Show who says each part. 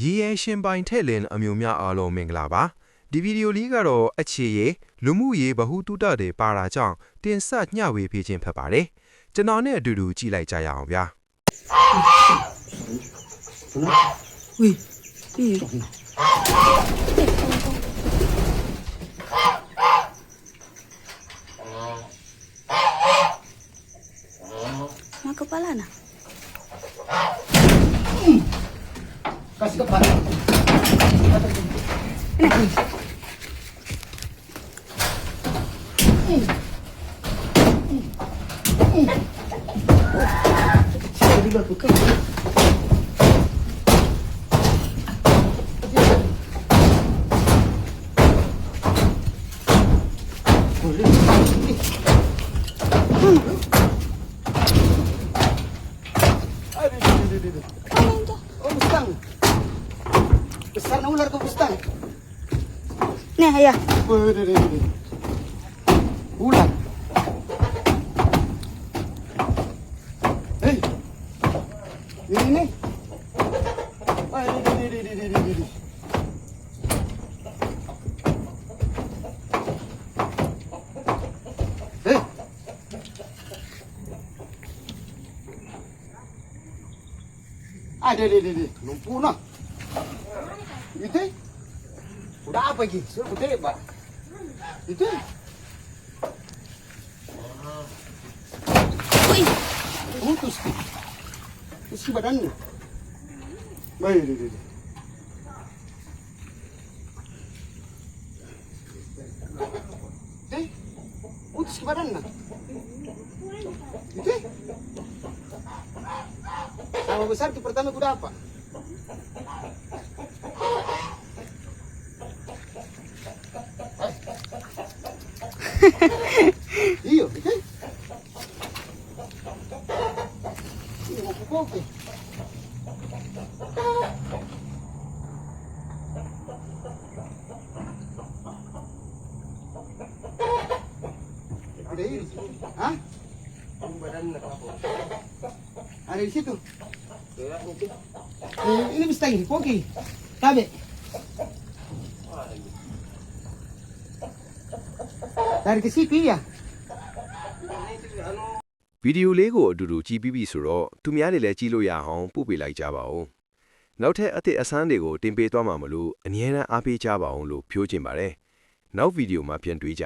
Speaker 1: ရေရဲရှင်ပိုင်ထဲ့လင်းအမျိုးများအားလုံးမင်္ဂလာပါဒီဗီဒီယိုလေးကတော့အခြေရေးလူမှုရေးဗဟုသုတတွေပါတာကြောင့်တင်ဆက်ညှဝေပေးခြင်းဖြစ်ပါတယ်ကျွန်တော်နဲ့အတူတူကြည့်လိုက်ကြရအောင်ဗျာ
Speaker 2: ဝေးဒီမကပါလာနာ
Speaker 3: Kasih kepala. Saya juga bukan. Besar na ular ko bustang.
Speaker 2: Nih, ayah.
Speaker 3: Ular. Hey. Ini. Ini. Hey. Ada. Lumpuh nah. Itu? Udah apa lagi? Suruh putih, Pak. Itu?
Speaker 2: Wih.
Speaker 3: Putus. Putus badannya. Baik. Putus badannya. Itu? Sama besar itu pertama udah apa? Iyo, ito. Iyo, mapukoke. Ada ini. Hah? Badan ada di situ. Ini bisa ini, koki. Tabe. Dari ke situ ya.
Speaker 1: ဗီဒီယိုလေးကိုအတူတူကြည့်ပြီးပြီဆိုတော့သူများတွေလည်းကြည့်လို့ရအောင်ပို့ပေးလိုက်ကြပါဦးနောက်ထပ်အသစ်အဆန်းတွေကိုတင်ပေးသွားမှာမလို့အငြင်းအားအားပေးကြပါအောင်လို့ပြောချင်ပါတယ်နောက်ဗီဒီယိုမှာပြန်တွေ့ကြ